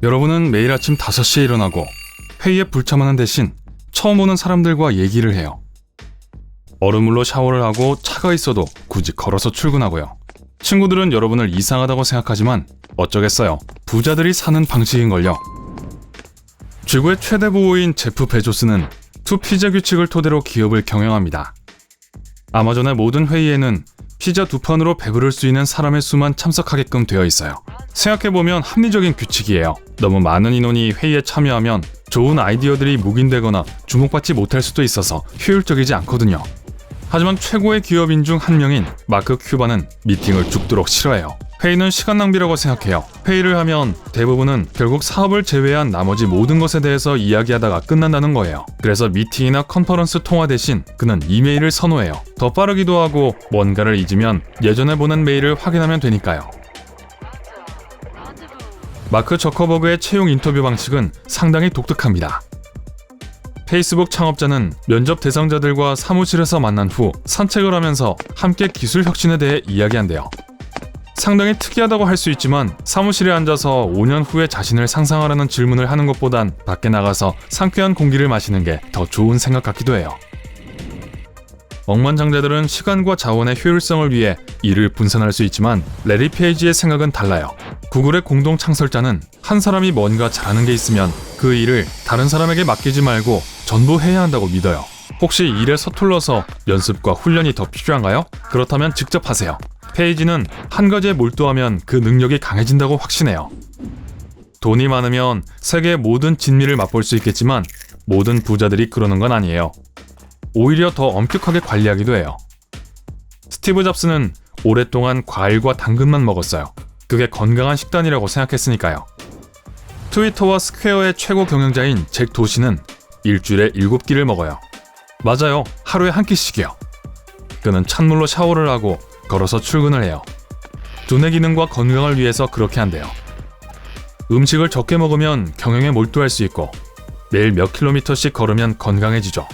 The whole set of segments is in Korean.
여러분은 매일 아침 5시에 일어나고 회의에 불참하는 대신 처음 오는 사람들과 얘기를 해요. 얼음물로 샤워를 하고 차가 있어도 굳이 걸어서 출근하고요. 친구들은 여러분을 이상하다고 생각하지만 어쩌겠어요. 부자들이 사는 방식인걸요. 지구의 최대 부호인 제프 베조스는 투 피자 규칙을 토대로 기업을 경영합니다. 아마존의 모든 회의에는 피자 2판으로 배부를 수 있는 사람의 수만 참석하게끔 되어 있어요. 생각해보면 합리적인 규칙이에요. 너무 많은 인원이 회의에 참여하면 좋은 아이디어들이 묵인되거나 주목받지 못할 수도 있어서 효율적이지 않거든요. 하지만 최고의 기업인 중 한 명인 마크 큐바는 미팅을 죽도록 싫어해요. 회의는 시간 낭비라고 생각해요. 회의를 하면 대부분은 결국 사업을 제외한 나머지 모든 것에 대해서 이야기하다가 끝난다는 거예요. 그래서 미팅이나 컨퍼런스 통화 대신 그는 이메일을 선호해요. 더 빠르기도 하고 뭔가를 잊으면 예전에 보낸 메일을 확인하면 되니까요. 마크 저커버그의 채용 인터뷰 방식은 상당히 독특합니다. 페이스북 창업자는 면접 대상자들과 사무실에서 만난 후 산책을 하면서 함께 기술 혁신에 대해 이야기한대요. 상당히 특이하다고 할 수 있지만 사무실에 앉아서 5년 후에 자신을 상상하라는 질문을 하는 것보단 밖에 나가서 상쾌한 공기를 마시는 게 더 좋은 생각 같기도 해요. 억만장자들은 시간과 자원의 효율성을 위해 일을 분산할 수 있지만 레리 페이지의 생각은 달라요. 구글의 공동 창설자는 한 사람이 뭔가 잘하는 게 있으면 그 일을 다른 사람에게 맡기지 말고 전부 해야 한다고 믿어요. 혹시 일에 서툴러서 연습과 훈련이 더 필요한가요? 그렇다면 직접 하세요. 페이지는 한 가지에 몰두하면 그 능력이 강해진다고 확신해요. 돈이 많으면 세계의 모든 진미를 맛볼 수 있겠지만 모든 부자들이 그러는 건 아니에요. 오히려 더 엄격하게 관리하기도 해요. 스티브 잡스는 오랫동안 과일과 당근만 먹었어요. 그게 건강한 식단이라고 생각했으니까요. 트위터와 스퀘어의 최고 경영자인 잭 도시는 일주일에 7끼를 먹어요. 맞아요. 하루에 한 끼씩이요. 그는 찬물로 샤워를 하고 걸어서 출근을 해요. 두뇌 기능과 건강을 위해서 그렇게 한대요. 음식을 적게 먹으면 경영에 몰두할 수 있고 매일 몇 킬로미터씩 걸으면 건강해지죠.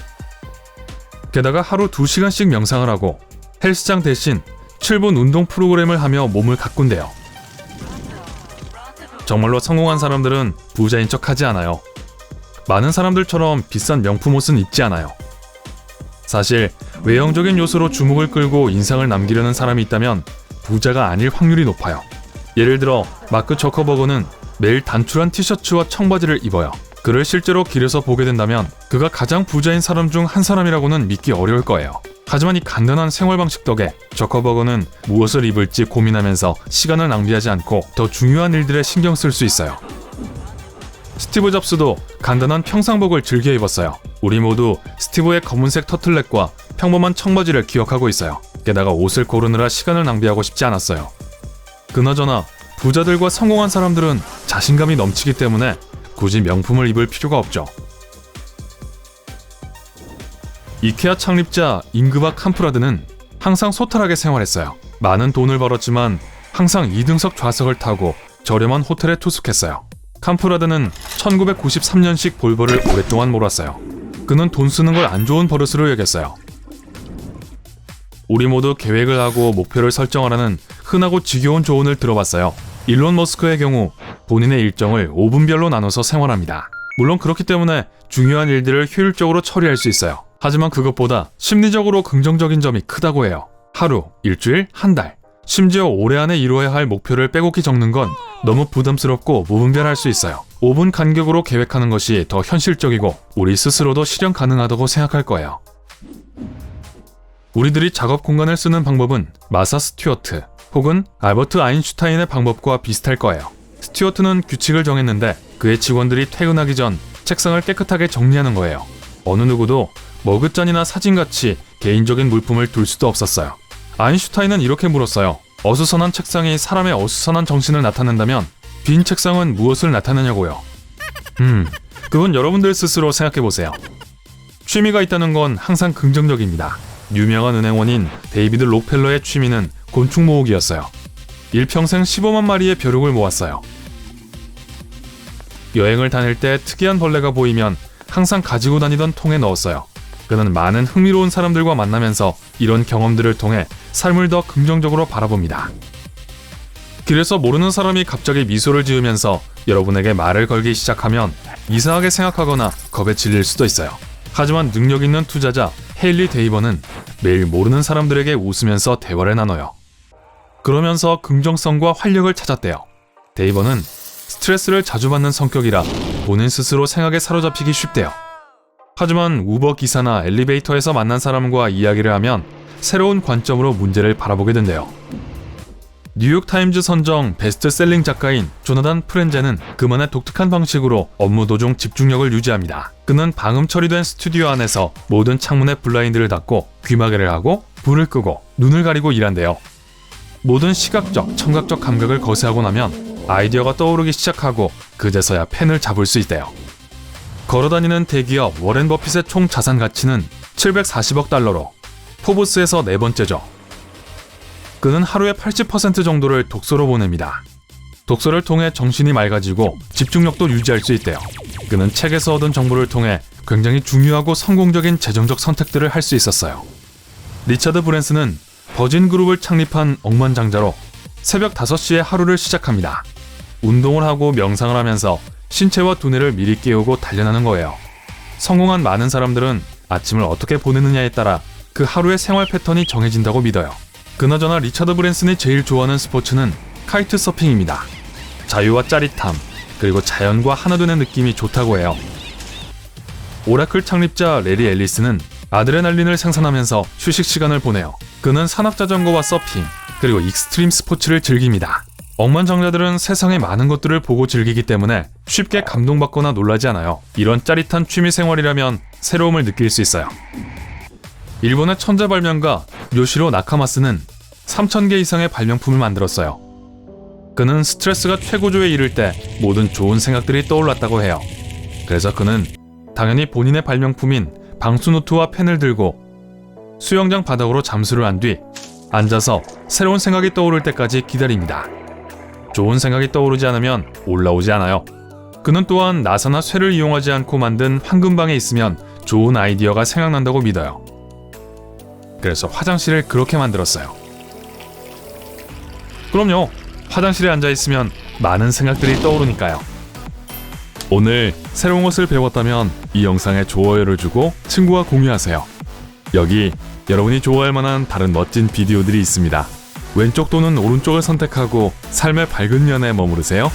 게다가 하루 2시간씩 명상을 하고 헬스장 대신 7분 운동 프로그램을 하며 몸을 가꾼대요. 정말로 성공한 사람들은 부자인 척 하지 않아요. 많은 사람들처럼 비싼 명품 옷은 입지 않아요. 사실 외형적인 요소로 주목을 끌고 인상을 남기려는 사람이 있다면 부자가 아닐 확률이 높아요. 예를 들어 마크 저커버그는 매일 단출한 티셔츠와 청바지를 입어요. 그를 실제로 길에서 보게 된다면 그가 가장 부자인 사람 중 한 사람이라고는 믿기 어려울 거예요. 하지만 이 간단한 생활 방식 덕에 저커버그는 무엇을 입을지 고민하면서 시간을 낭비하지 않고 더 중요한 일들에 신경 쓸 수 있어요. 스티브 잡스도 간단한 평상복을 즐겨 입었어요. 우리 모두 스티브의 검은색 터틀넥과 평범한 청바지를 기억하고 있어요. 게다가 옷을 고르느라 시간을 낭비하고 싶지 않았어요. 그나저나 부자들과 성공한 사람들은 자신감이 넘치기 때문에 굳이 명품을 입을 필요가 없죠. 이케아 창립자 잉그바 캄프라드는 항상 소탈하게 생활했어요. 많은 돈을 벌었지만 항상 2등석 좌석을 타고 저렴한 호텔에 투숙했어요. 캄프라드는 1993년식 볼보를 오랫동안 몰았어요. 그는 돈 쓰는 걸 안 좋은 버릇으로 여겼어요. 우리 모두 계획을 하고 목표를 설정하라는 흔하고 지겨운 조언을 들어봤어요. 일론 머스크의 경우 본인의 일정을 5분별로 나눠서 생활합니다. 물론 그렇기 때문에 중요한 일들을 효율적으로 처리할 수 있어요. 하지만 그것보다 심리적으로 긍정적인 점이 크다고 해요. 하루, 일주일, 한 달, 심지어 올해 안에 이루어야 할 목표를 빼곡히 적는 건 너무 부담스럽고 무분별할 수 있어요. 5분 간격으로 계획하는 것이 더 현실적이고 우리 스스로도 실현 가능하다고 생각할 거예요. 우리들이 작업 공간을 쓰는 방법은 마사 스튜어트 혹은 알버트 아인슈타인의 방법과 비슷할 거예요. 스튜어트는 규칙을 정했는데 그의 직원들이 퇴근하기 전 책상을 깨끗하게 정리하는 거예요. 어느 누구도 머그잔이나 사진같이 개인적인 물품을 둘 수도 없었어요. 아인슈타인은 이렇게 물었어요. 어수선한 책상이 사람의 어수선한 정신을 나타낸다면 빈 책상은 무엇을 나타내냐고요. 그건 여러분들 스스로 생각해보세요. 취미가 있다는 건 항상 긍정적입니다. 유명한 은행원인 데이비드 록펠러의 취미는 곤충 모으기였어요. 일평생 15만 마리의 벼룩을 모았어요. 여행을 다닐 때 특이한 벌레가 보이면 항상 가지고 다니던 통에 넣었어요. 그는 많은 흥미로운 사람들과 만나면서 이런 경험들을 통해 삶을 더 긍정적으로 바라봅니다. 길에서 모르는 사람이 갑자기 미소를 지으면서 여러분에게 말을 걸기 시작하면 이상하게 생각하거나 겁에 질릴 수도 있어요. 하지만 능력 있는 투자자 헤일리 데이버는 매일 모르는 사람들에게 웃으면서 대화를 나눠요. 그러면서 긍정성과 활력을 찾았대요. 데이버는 스트레스를 자주 받는 성격이라 본인 스스로 생각에 사로잡히기 쉽대요. 하지만 우버 기사나 엘리베이터에서 만난 사람과 이야기를 하면 새로운 관점으로 문제를 바라보게 된대요. 뉴욕타임즈 선정 베스트셀링 작가인 조나단 프렌제는 그만의 독특한 방식으로 업무 도중 집중력을 유지합니다. 그는 방음 처리된 스튜디오 안에서 모든 창문의 블라인드를 닫고 귀마개를 하고 불을 끄고 눈을 가리고 일한대요. 모든 시각적, 청각적 감각을 거세하고 나면 아이디어가 떠오르기 시작하고 그제서야 펜을 잡을 수 있대요. 걸어다니는 대기업 워렌 버핏의 총 자산 가치는 740억 달러로 포브스에서 네 번째죠. 그는 하루에 80% 정도를 독서로 보냅니다. 독서를 통해 정신이 맑아지고 집중력도 유지할 수 있대요. 그는 책에서 얻은 정보를 통해 굉장히 중요하고 성공적인 재정적 선택들을 할 수 있었어요. 리차드 브랜슨은 버진 그룹을 창립한 억만장자로 새벽 5시에 하루를 시작합니다. 운동을 하고 명상을 하면서 신체와 두뇌를 미리 깨우고 단련하는 거예요. 성공한 많은 사람들은 아침을 어떻게 보내느냐에 따라 그 하루의 생활 패턴이 정해진다고 믿어요. 그나저나 리차드 브랜슨이 제일 좋아하는 스포츠는 카이트 서핑입니다. 자유와 짜릿함, 그리고 자연과 하나 되는 느낌이 좋다고 해요. 오라클 창립자 레리 앨리스는 아드레날린을 생산하면서 휴식 시간을 보내요. 그는 산악자전거와 서핑, 그리고 익스트림 스포츠를 즐깁니다. 억만장자들은 세상의 많은 것들을 보고 즐기기 때문에 쉽게 감동받거나 놀라지 않아요. 이런 짜릿한 취미생활이라면 새로움을 느낄 수 있어요. 일본의 천재 발명가 요시로 나카마스는 3,000개 이상의 발명품을 만들었어요. 그는 스트레스가 최고조에 이를 때 모든 좋은 생각들이 떠올랐다고 해요. 그래서 그는 당연히 본인의 발명품인 방수노트와 펜을 들고 수영장 바닥으로 잠수를 한 뒤 앉아서 새로운 생각이 떠오를 때까지 기다립니다. 좋은 생각이 떠오르지 않으면 올라오지 않아요. 그는 또한 나사나 쇠를 이용하지 않고 만든 황금방에 있으면 좋은 아이디어가 생각난다고 믿어요. 그래서 화장실을 그렇게 만들었어요. 그럼요, 화장실에 앉아있으면 많은 생각들이 떠오르니까요. 오늘 새로운 것을 배웠다면 이 영상에 좋아요를 주고 친구와 공유하세요. 여기 여러분이 좋아할 만한 다른 멋진 비디오들이 있습니다. 왼쪽 또는 오른쪽을 선택하고 삶의 밝은 면에 머무르세요.